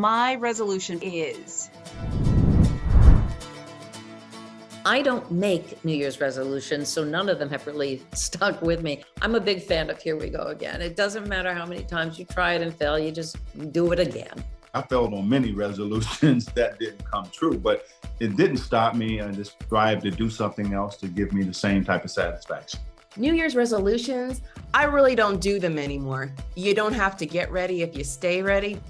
My resolution is... I don't make New Year's resolutions, so none of them have really stuck with me. I'm a big fan of here we go again. It doesn't matter how many times you try it and fail, you just do it again. I failed on many resolutions that didn't come true, but it didn't stop me. I just strived to do something else to give me the same type of satisfaction. New Year's resolutions, I really don't do them anymore. You don't have to get ready if you stay ready.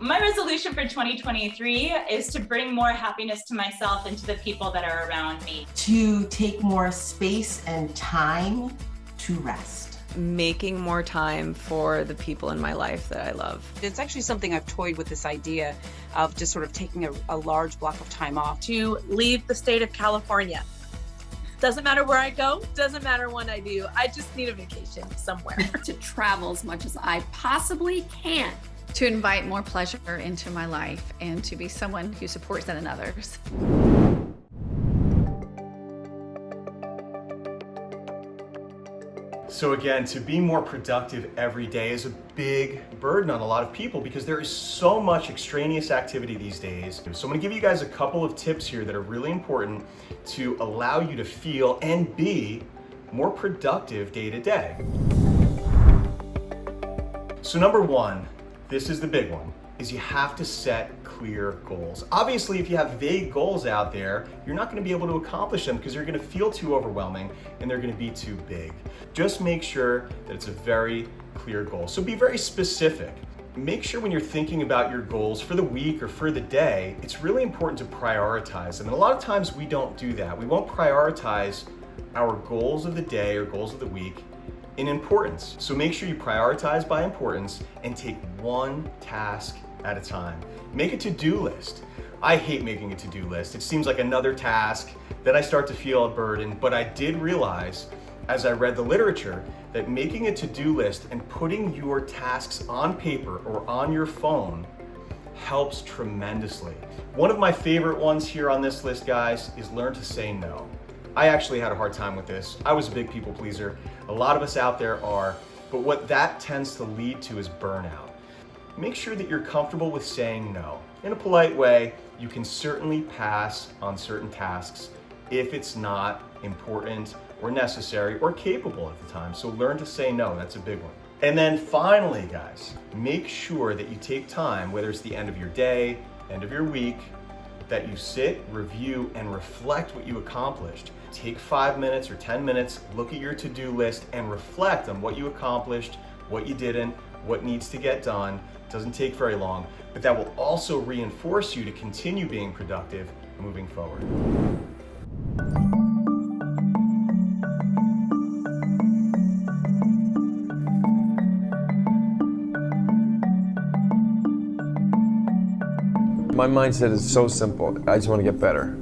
My resolution for 2023 is to bring more happiness to myself and to the people that are around me. To take more space and time to rest. Making more time for the people in my life that I love. It's actually something I've toyed with, this idea of just sort of taking a large block of time off. To leave the state of California. Doesn't matter where I go, doesn't matter when I do. I just need a vacation somewhere. To travel as much as I possibly can. To invite more pleasure into my life and to be someone who supports that in others. So again, to be more productive every day is a big burden on a lot of people because there is so much extraneous activity these days. So I'm gonna give you guys a couple of tips here that are really important to allow you to feel and be more productive day to day. So number one, this is the big one, is you have to set clear goals. Obviously, if you have vague goals out there, you're not gonna be able to accomplish them because they're gonna feel too overwhelming and they're gonna be too big. Just make sure that it's a very clear goal. So be very specific. Make sure when you're thinking about your goals for the week or for the day, it's really important to prioritize them. And a lot of times we don't do that. We won't prioritize our goals of the day or goals of the week in importance. So make sure you prioritize by importance and take one task at a time. Make a to-do list. I hate making a to-do list. It seems like another task that I start to feel a burden, but I did realize as I read the literature that making a to-do list and putting your tasks on paper or on your phone helps tremendously. One of my favorite ones here on this list, guys, is learn to say no. I actually had a hard time with this. I was a big people pleaser. A lot of us out there are, but what that tends to lead to is burnout. Make sure that you're comfortable with saying no. In a polite way, you can certainly pass on certain tasks if it's not important or necessary or capable at the time. So learn to say no, that's a big one. And then finally, guys, make sure that you take time, whether it's the end of your day, end of your week, that you sit, review, and reflect what you accomplished. Take 5 minutes or 10 minutes, look at your to-do list and reflect on what you accomplished, what you didn't, what needs to get done. It doesn't take very long, but that will also reinforce you to continue being productive moving forward. My mindset is so simple. I just want to get better.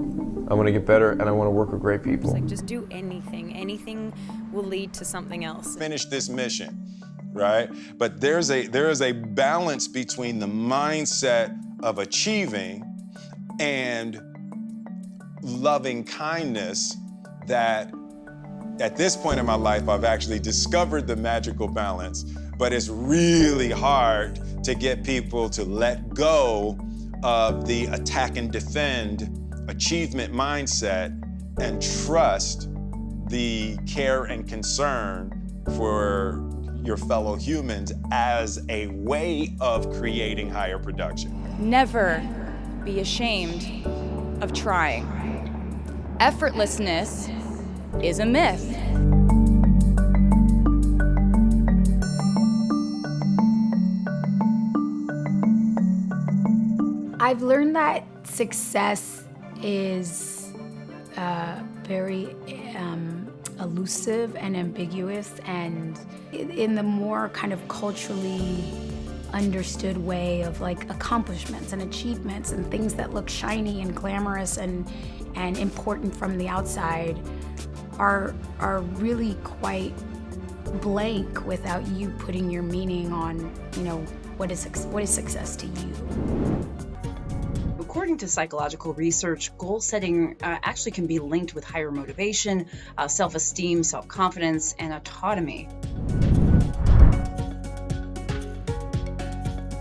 I want to get better and I want to work with great people. It's like just do anything. Anything will lead to something else. Finish this mission, right? But there is a balance between the mindset of achieving and loving kindness that at this point in my life, I've actually discovered the magical balance, but it's really hard to get people to let go of the attack and defend achievement mindset and trust the care and concern for your fellow humans as a way of creating higher production. Never be ashamed of trying. Effortlessness is a myth. I've learned that success is very elusive and ambiguous, and in the more kind of culturally understood way of like accomplishments and achievements and things that look shiny and glamorous and important from the outside are really quite blank without you putting your meaning on, you know, what is success to you. According to psychological research, goal setting actually can be linked with higher motivation, self-esteem, self-confidence, and autonomy.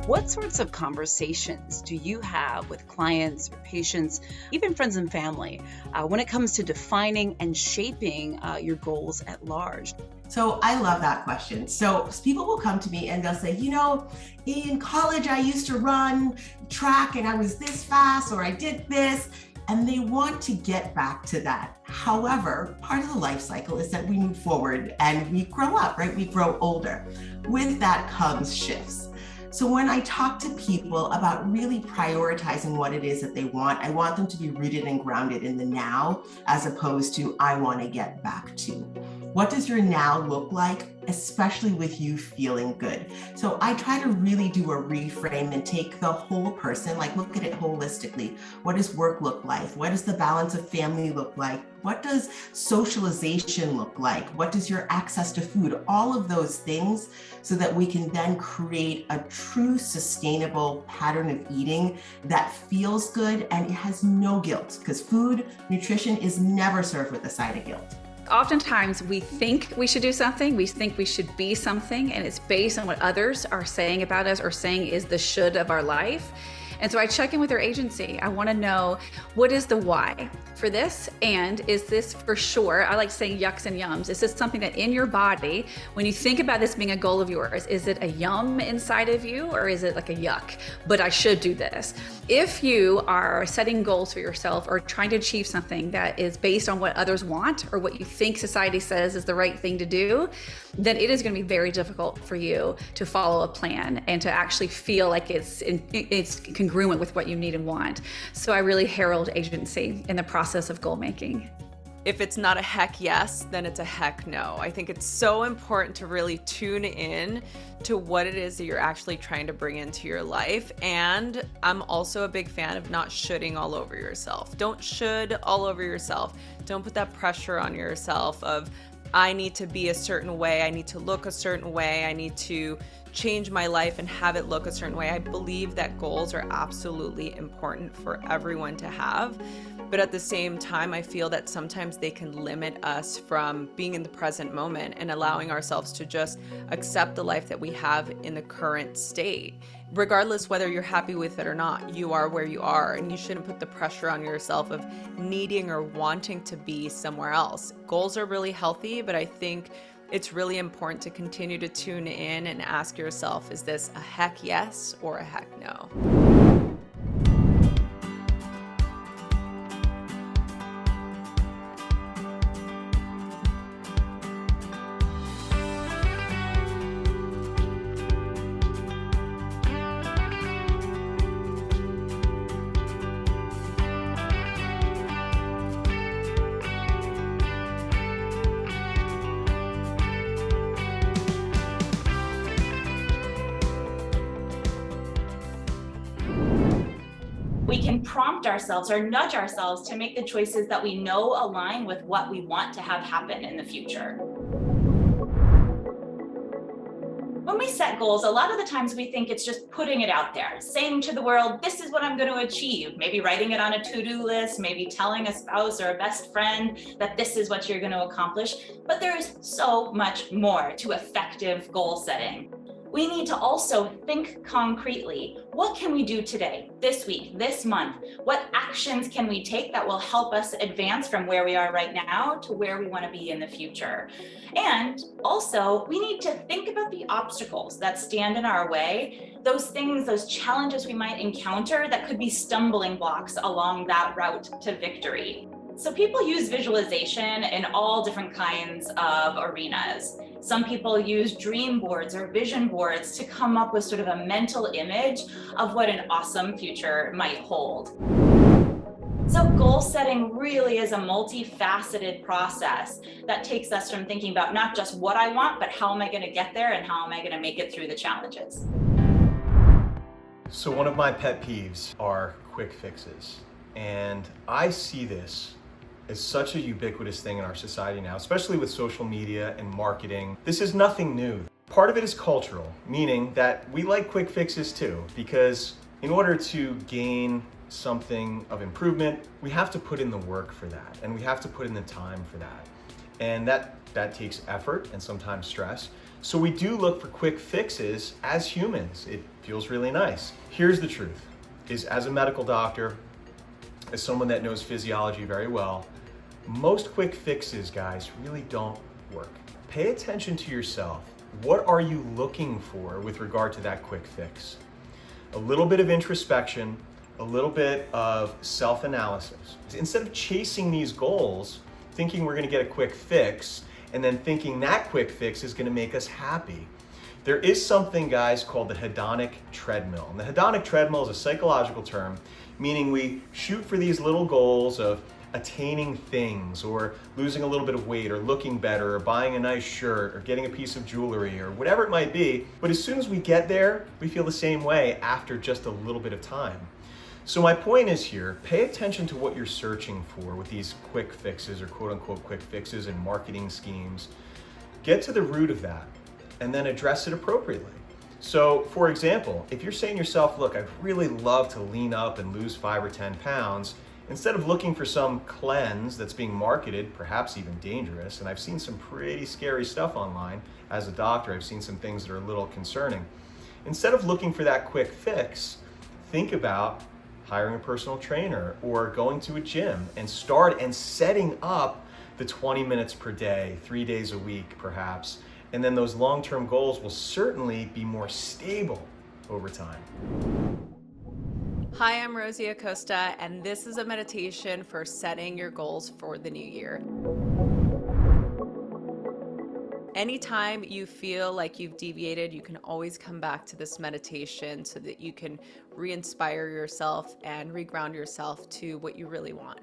What sorts of conversations do you have with clients or patients, even friends and family, when it comes to defining and shaping your goals at large? So I love that question. So people will come to me and they'll say, in college, I used to run track and I was this fast, or I did this, and they want to get back to that. However, part of the life cycle is that we move forward and we grow up, right? We grow older. With that comes shifts. So when I talk to people about really prioritizing what it is that they want, I want them to be rooted and grounded in the now, as opposed to I want to get back to. What does your now look like, especially with you feeling good? So I try to really do a reframe and take the whole person, like look at it holistically. What does work look like? What does the balance of family look like? What does socialization look like? What does your access to food? All of those things, so that we can then create a true sustainable pattern of eating that feels good and it has no guilt, because food, nutrition is never served with a side of guilt. Oftentimes we think we should do something, we think we should be something, and it's based on what others are saying about us or saying is the should of our life. And so I check in with their agency. I want to know, what is the why for this? And is this for sure? I like saying yucks and yums. Is this something that in your body, when you think about this being a goal of yours, is it a yum inside of you, or is it like a yuck, but I should do this? If you are setting goals for yourself or trying to achieve something that is based on what others want or what you think society says is the right thing to do, then it is going to be very difficult for you to follow a plan and to actually feel like it's congruent with what you need and want. So I really herald agency in the process of goal making. If it's not a heck yes, then it's a heck no. I think it's so important to really tune in to what it is that you're actually trying to bring into your life. And I'm also a big fan of not shoulding all over yourself. Don't should all over yourself. Don't put that pressure on yourself of, I need to be a certain way, I need to look a certain way, I need to change my life and have it look a certain way. I believe that goals are absolutely important for everyone to have. But at the same time, I feel that sometimes they can limit us from being in the present moment and allowing ourselves to just accept the life that we have in the current state. Regardless whether you're happy with it or not, you are where you are, and you shouldn't put the pressure on yourself of needing or wanting to be somewhere else. Goals are really healthy, but I think it's really important to continue to tune in and ask yourself, is this a heck yes or a heck no? We can prompt ourselves or nudge ourselves to make the choices that we know align with what we want to have happen in the future. When we set goals, a lot of the times we think it's just putting it out there, saying to the world, this is what I'm going to achieve, maybe writing it on a to-do list, maybe telling a spouse or a best friend that this is what you're going to accomplish. But there is so much more to effective goal setting. We need to also think concretely. What can we do today, this week, this month? What actions can we take that will help us advance from where we are right now to where we want to be in the future? And also, we need to think about the obstacles that stand in our way, those things, those challenges we might encounter that could be stumbling blocks along that route to victory. So people use visualization in all different kinds of arenas. Some people use dream boards or vision boards to come up with sort of a mental image of what an awesome future might hold. So goal setting really is a multifaceted process that takes us from thinking about not just what I want, but how am I going to get there and how am I going to make it through the challenges. So one of my pet peeves are quick fixes. And I see this is such a ubiquitous thing in our society now, especially with social media and marketing. This is nothing new. Part of it is cultural, meaning that we like quick fixes too, because in order to gain something of improvement, we have to put in the work for that, and we have to put in the time for that. And that That takes effort and sometimes stress. So we do look for quick fixes as humans. It feels really nice. Here's the truth, is as a medical doctor, as someone that knows physiology very well, most quick fixes, guys, really don't work. Pay attention to yourself. What are you looking for with regard to that quick fix? A little bit of introspection, a little bit of self-analysis. Instead of chasing these goals, thinking we're gonna get a quick fix, and then thinking that quick fix is gonna make us happy. There is something, guys, called the hedonic treadmill. And the hedonic treadmill is a psychological term, meaning we shoot for these little goals of attaining things, or losing a little bit of weight, or looking better, or buying a nice shirt, or getting a piece of jewelry, or whatever it might be. But as soon as we get there, we feel the same way after just a little bit of time. So my point is here, pay attention to what you're searching for with these quick fixes, or quote unquote quick fixes, and marketing schemes. Get to the root of that and then address it appropriately. So for example, if you're saying to yourself, look, I'd really love to lean up and lose 5 or 10 pounds, instead of looking for some cleanse that's being marketed, perhaps even dangerous, and I've seen some pretty scary stuff online. As a doctor, I've seen some things that are a little concerning. Instead of looking for that quick fix, think about hiring a personal trainer or going to a gym and setting up the 20 minutes per day, 3 days a week perhaps, and then those long-term goals will certainly be more stable over time. Hi, I'm Rosie Acosta, and this is a meditation for setting your goals for the new year. Anytime you feel like you've deviated, you can always come back to this meditation so that you can re-inspire yourself and reground yourself to what you really want.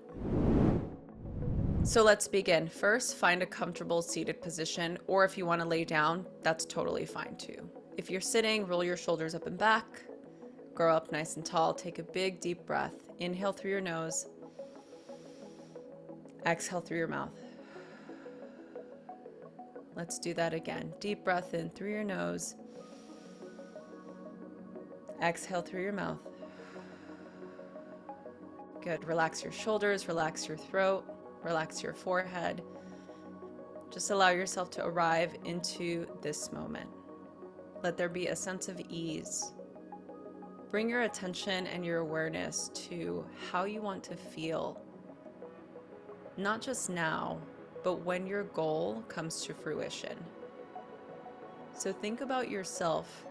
So let's begin. First, find a comfortable seated position, or if you want to lay down, that's totally fine too. If you're sitting, roll your shoulders up and back, grow up nice and tall, take a big deep breath. Inhale through your nose, exhale through your mouth. Let's do that again. Deep breath in through your nose. Exhale through your mouth. Good. Relax your shoulders, relax your throat, relax your forehead. Just allow yourself to arrive into this moment. Let there be a sense of ease. Bring your attention and your awareness to how you want to feel, not just now, but when your goal comes to fruition. So think about yourself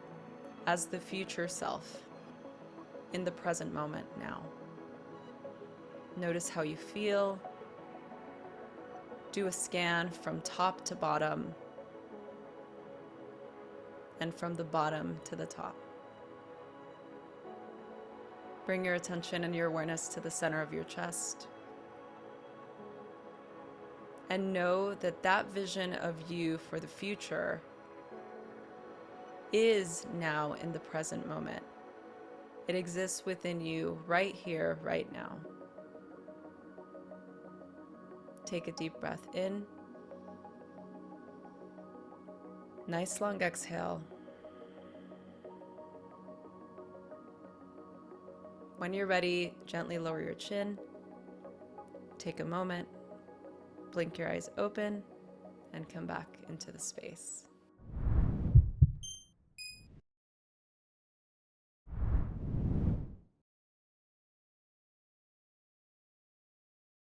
as the future self in the present moment now. Notice how you feel. Do a scan from top to bottom and from the bottom to the top. Bring your attention and your awareness to the center of your chest. And know that that vision of you for the future is now in the present moment. It exists within you right here, right now. Take a deep breath in. Nice long exhale. When you're ready, gently lower your chin. Take a moment. Blink your eyes open and come back into the space.